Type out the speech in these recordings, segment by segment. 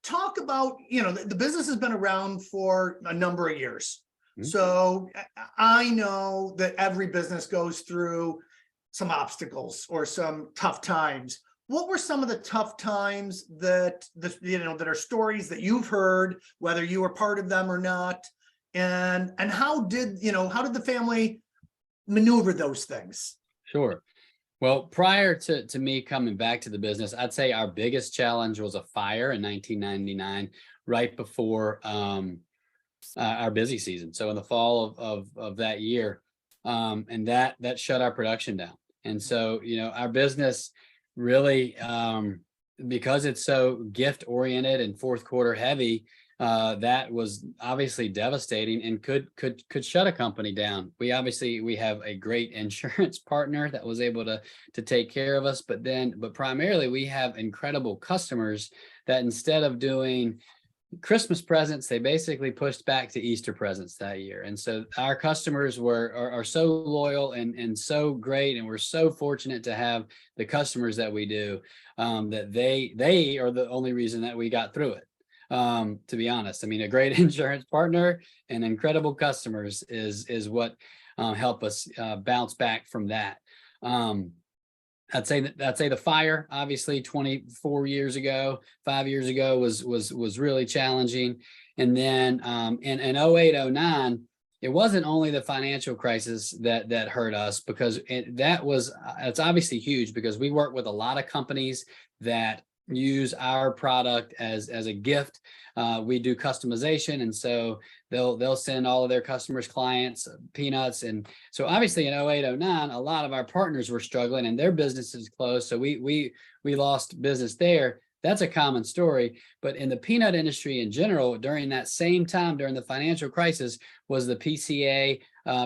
Talk about, the business has been around for a number of years. Mhm. So I know that every business goes through some obstacles or some tough times. What were some of the tough times that that are stories that you've heard, whether you were part of them or not? And how did the family maneuver those things? Sure. Well, prior to me coming back to the business, I'd say our biggest challenge was a fire in 1999, right before our busy season. So in the fall of that year, and that shut our production down. And so, our business really, because it's so gift oriented and fourth quarter heavy, that was obviously devastating and could shut a company down. We have a great insurance partner that was able to take care of us, but primarily we have incredible customers that instead of doing Christmas presents, they basically pushed back to Easter presents that year. And so our customers are so loyal and so great, and we're so fortunate to have the customers that we do, that they are the only reason that we got through it. To be honest, I mean, a great insurance partner and incredible customers is what help us bounce back from that. I'd say the fire, obviously 5 years ago was really challenging. And then in 08, 09, it wasn't only the financial crisis that hurt us, because it's obviously huge, because we work with a lot of companies that use our product as a gift. We do customization, and so they'll send all of their customers, clients, peanuts. And so obviously in 08, 09, a lot of our partners were struggling and their businesses closed. So we lost business there. That's a common story. But in the peanut industry in general, during that same time, during the financial crisis, was the PCA,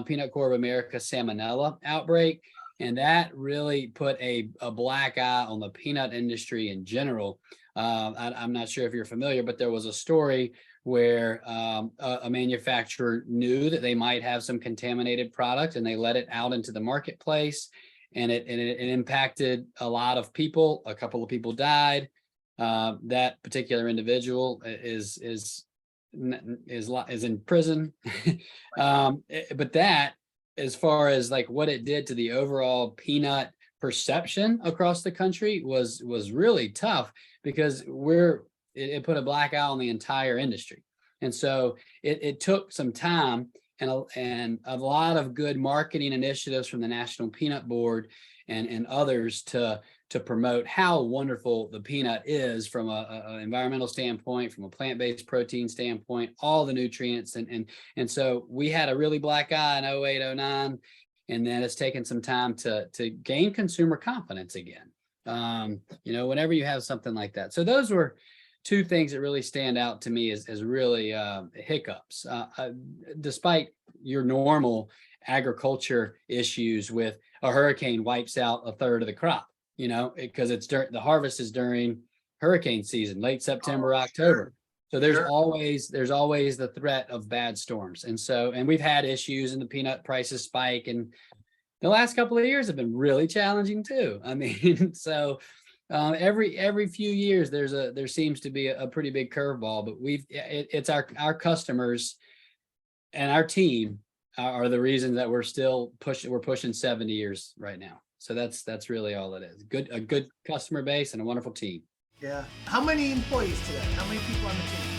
Peanut Corp of America salmonella outbreak. And that really put a black eye on the peanut industry in general. I'm not sure if you're familiar, but there was a story where a manufacturer knew that they might have some contaminated product, and they let it out into the marketplace, and it impacted a lot of people. A couple of people died. That particular individual is in prison. But that, as far as like what it did to the overall peanut perception across the country, was really tough, because it put a black eye on the entire industry. And so it took some time and a lot of good marketing initiatives from the National Peanut Board and others to promote how wonderful the peanut is from an environmental standpoint, from a plant-based protein standpoint, all the nutrients. And so we had a really black eye in 08, 09, and then it's taken some time to gain consumer confidence again. Whenever you have something like that. So those were two things that really stand out to me as really hiccups, despite your normal agriculture issues with a hurricane wipes out a third of the crop, because the harvest is during hurricane season, late September, October. So there's always the threat of bad storms. And we've had issues, and the peanut prices spike, and the last couple of years have been really challenging too. I mean, so every few years there seems to be a pretty big curveball, but it's our customers and our team are the reason that we're pushing 70 years right now. So that's really all it is. A good customer base and a wonderful team. Yeah. How many employees today? How many people on the team?